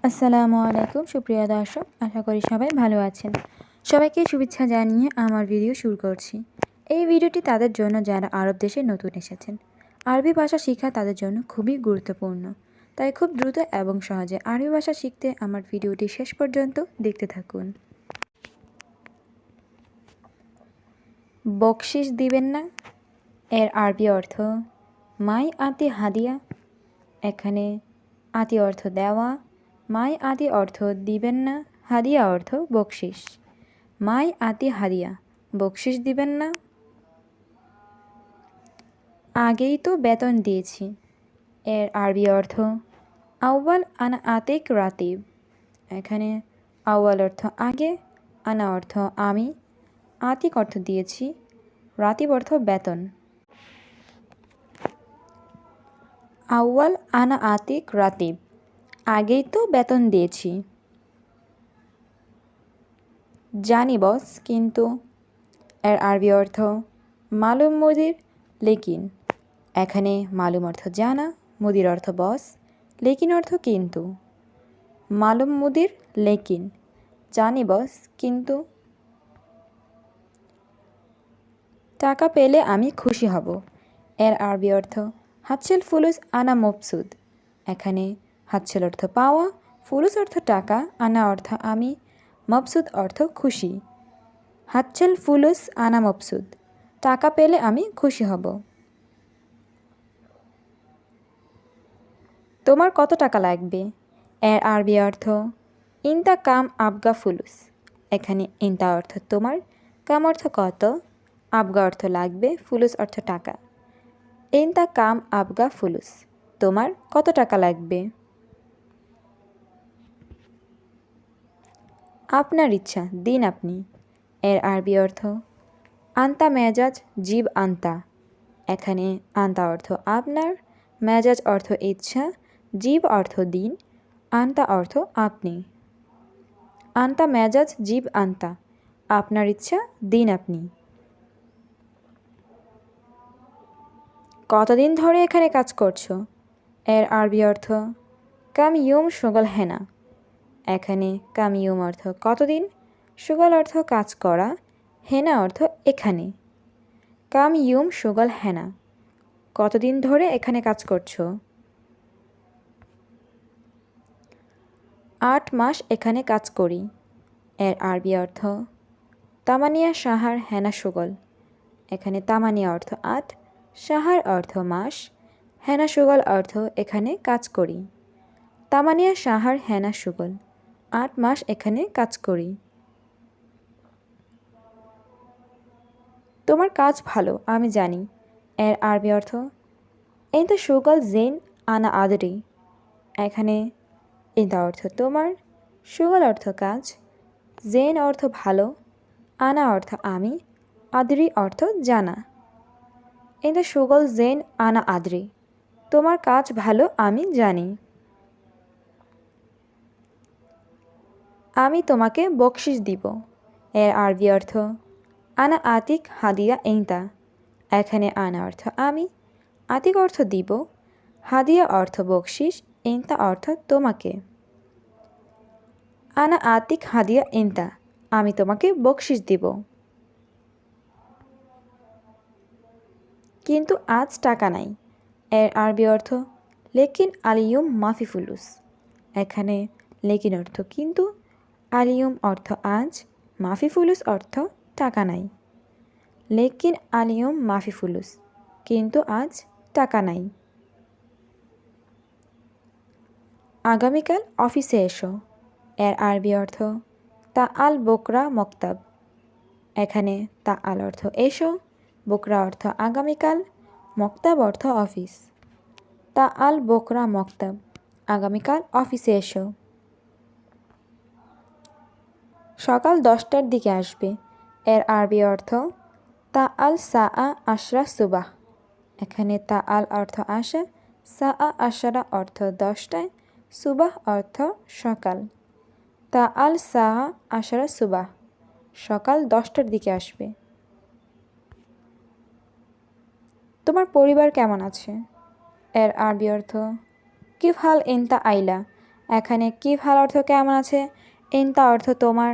আসসালামু আলাইকুম সুপ্রিয় দর্শক, আশা করি সবাই ভালো আছেন। সবাইকে শুভেচ্ছা জানিয়ে আমার ভিডিও শুরু করছি। এই ভিডিওটি তাদের জন্য যারা আরব দেশে নতুন এসেছেন। আরবি ভাষা শেখা তাদের জন্য খুবই গুরুত্বপূর্ণ, তাই খুব দ্রুত এবং সহজে আরবি ভাষা শিখতে আমার ভিডিওটি শেষ পর্যন্ত দেখতে থাকুন। বকশিশ দিবেন না এর আরবি অর্থ মাই আতি হাদিয়া। এখানে আতি অর্থ দেওয়া, মাই আতি অর্থ দিবেন না, হাদিয়া অর্থ বকশিশ। মাই আতি হাদিয়া, বকশিশ দিবেন না। আগেই তো বেতন দিয়েছি এর আরবি অর্থ আউয়াল আনা আতিক রাতিব। এখানে আউয়াল অর্থ আগে, আনা অর্থ আমি, আতিক অর্থ দিয়েছি, রাতিব অর্থ বেতন। আউয়াল আনা আতিক রাতিব, আগেই তো বেতন দিয়েছি। জানি বস, কিন্তু এর আরবি অর্থ মালুম মুদির লেকিন। এখানে মালুম অর্থ জানা, মুদির অর্থ বস, লেকিন অর্থ কিন্তু। মালুম মুদির লেকিন, জানি বস কিন্তু। টাকা পেলে আমি খুশি হব এর আরবি অর্থ হাচ্ছেল ফুলুস আনা মবসুদ। এখানে হাচ্ছেল অর্থ পাওয়া, ফুলুস অর্থ টাকা, আনা অর্থ আমি, মবসুদ অর্থ খুশি। হাচ্ছেল ফুলুস আনা মবসুদ, টাকা পেলে আমি খুশি হব। তোমার কত টাকা লাগবে এর আরবি অর্থ ইনতা কাম আবগা ফুলুস। এখানে ইনতা অর্থ তোমার, কাম অর্থ কত, আবগা অর্থ লাগবে, ফুলুস অর্থ টাকা। ইনতা কাম আবগা ফুলুস, তোমার কত টাকা লাগবে। আপনার ইচ্ছা, দিন আপনি এর আরবি অর্থ আন্তা মেজাজ জীব আন্তা। এখানে আন্তা অর্থ আপনার, মেজাজ অর্থ ইচ্ছা, জীব অর্থ দিন, আন্তা অর্থ আপনি। আন্তা মেজাজ জীব আন্তা, আপনার ইচ্ছা, দিন আপনি। কতদিন ধরে এখানে কাজ করছো এর আরবি অর্থ কাম ইউম সুগল হেনা। এখানে কাম ইউম অর্থ কতদিন, সুগল অর্থ কাজ করা, হেনা অর্থ এখানে। কাম ইউম সুগল হেনা, কতদিন ধরে এখানে কাজ করছো। 8 মাস এখানে কাজ করি এর আরবি অর্থ তামানিয়া সাহার হেনা সুগল। এখানে তামানিয়া অর্থ 8, সাহার অর্থ মাস, হেনা সুগল অর্থ এখানে কাজ করি। তামানিয়া সাহার হেনা সুগল, 8 মাস এখানে কাজ করি। তোমার কাজ ভালো আমি জানি এর আরবি অর্থ ইনতা সুগল জেন আনা আদরি। এখানে ইনতা অর্থ তোমার, সুগল অর্থ কাজ, জেন অর্থ ভালো, আনা অর্থ আমি, আদরি অর্থ জানা। ইনতা সুগল জেন আনা আদরি, তোমার কাজ ভালো আমি জানি। আমি তোমাকে বকশিশ দিব এর আরবি অর্থ আনা আতিক হাদিয়া ইনতা। এখানে আনা অর্থ আমি, আতিক অর্থ দিব, হাদিয়া অর্থ বকশিশ, ইনতা অর্থ তোমাকে। আনা আতিক হাদিয়া ইনতা, আমি তোমাকে বকশিশ দিব। কিন্তু আজ টাকা নাই এর আরবি অর্থ লেকিন আলিয়ুম মাফি ফুলুস। এখানে লেকিন অর্থ কিন্তু, আলিয়ুম অর্থ আজ, মাফি ফুলুস অর্থ টাকা নাই। লেকিন আলিয়ুম মাফি ফুলুস, কিন্তু আজ টাকা নাই। আগামীকাল অফিসে এসো এর আরবি অর্থ তা আল বোকরা মক্তাব। এখানে তা আল অর্থ এসো, বোকরা অর্থ আগামীকাল, মক্তাব অর্থ অফিস। তা আল বোকরা মক্তাব, আগামীকাল অফিসে এসো। সকাল 10টার দিকে আসবে এর আরবি অর্থ তা আল সা আশরা সুবাহ। এখানে তা আল অর্থ আসা, সা আশরা অর্থ 10টায়, সুবাহ অর্থ সকাল। তা আল সা আশরা সুবাহ, সকাল 10টার দিকে আসবে। তোমার পরিবার কেমন আছে এর আরবি অর্থ কিফ হাল ইনতা আইলা। এখানে কিফ হাল অর্থ কেমন আছে, ইনতা অর্থ তোমার,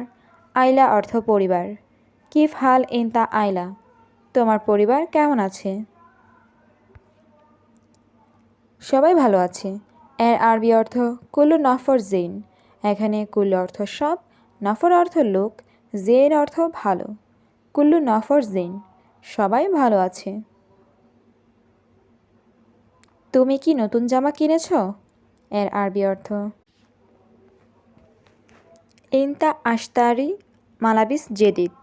আইলা অর্থ পরিবার। কিফ হাল ইনতা আইলা, তোমার পরিবার কেমন আছে? সবাই ভালো আছে। এর আরবি অর্থ কুল্লু নফর জেন। এখানে কুল্লু অর্থ সব, নফর অর্থ লোক, জেন অর্থ ভালো। কুল্লু নফর জেন, সবাই ভালো আছে। তুমি কি নতুন জামা কিনেছ? এর আরবি অর্থ ইনতা আশতারি মালাবিস জেদিদ।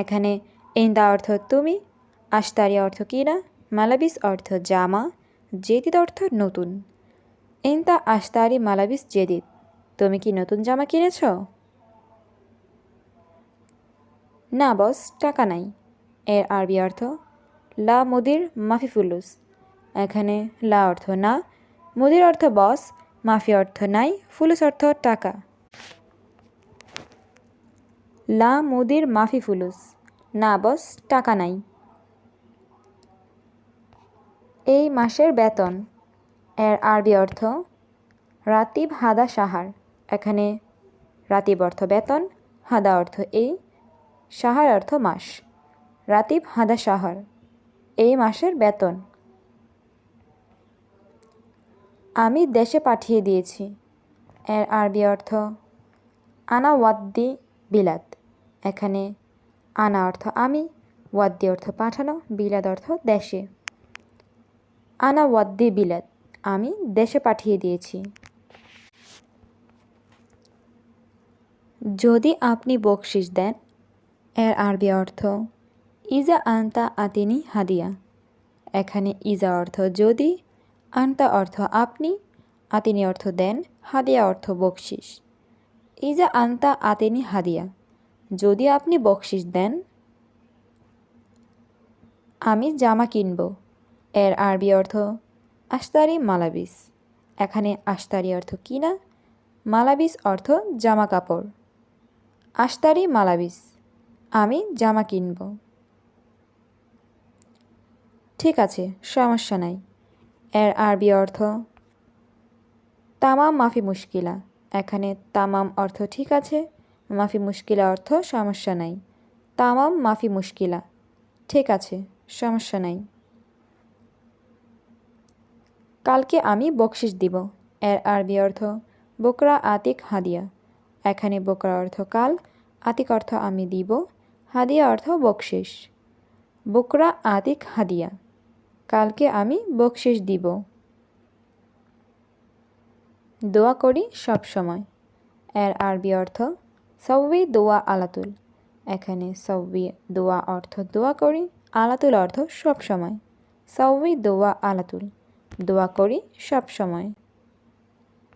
এখানে ইনতা অর্থ তুমি, আশতারি অর্থ কিনা, মালাবিস অর্থ জামা, জেদিদ অর্থ নতুন। ইনতা আশতারি মালাবিস জেদিদ, তুমি কি নতুন জামা কিনেছ? না বস, টাকা নাই। এর আরবি অর্থ লা মুদির মাফি ফুলুস। এখানে লা অর্থ না, মুদির অর্থ বস, মাফি অর্থ নাই, ফুলুস অর্থ টাকা। লা মুদির মাফি ফুলুস, না বস, টাকা নাই। এই মাসের বেতন। এর আরবি অর্থ রাতিব হাদা সাহার। এখানে রাতিব অর্থ বেতন, হাদা অর্থ এই, সাহার অর্থ মাস। রাতিব হাদা সাহার, এই মাসের বেতন। আমি দেশে পাঠিয়ে দিয়েছি। এর আরবি অর্থ আনা ওয়াদ্দি বিলাদ। এখানে আনা অর্থ আমি, ওয়াদ্দি অর্থ পাঠানো, বিলাদ অর্থ দেশে। আনা ওয়াদ্দি বিলাদ, আমি দেশে পাঠিয়ে দিয়েছি। যদি আপনি বকশিস দেন। এর আরবি অর্থ ইজা আন্তা আতিনি হাদিয়া। এখানে ইজা অর্থ যদি, আন্তা অর্থ আপনি, আতিনি অর্থ দেন, হাদিয়া অর্থ বকশিস। ইজা আন্তা আতিনি হাদিয়া, যদি আপনি বকশিস দেন। আমি জামা কিনব। এর আরবি অর্থ আশতারি মালাবিস। এখানে আশতারি অর্থ কিনা, মালাবিস অর্থ জামা কাপড়। আশতারি মালাবিস, আমি জামা কিনব। ঠিক আছে, সমস্যা নাই। এর আরবি অর্থ তামাম মাফি মুশকিলা। এখানে তামাম অর্থ ঠিক আছে, মাফি মুশকিলা অর্থ সমস্যা নাই। তামাম মাফি মুশকিলা, ঠিক আছে, সমস্যা নাই। কালকে আমি বকশিস দিব। এর আরবি অর্থ বকরা আতিক হাদিয়া। এখানে বকরা অর্থ কাল, আতিক অর্থ আমি দিব, হাদিয়া অর্থ বকশিস। বকরা আতিক হাদিয়া, কালকে আমি বকশিস দিব। দোয়া করি সব সময়। এর আরবি অর্থ সউই দোয়া আলাতুল। এখানে সউই দোয়া অর্থ দোয়া করি, আলাতুল অর্থ সব সময়। সউই দোয়া আলাতুল, দোয়া করি সব সময়।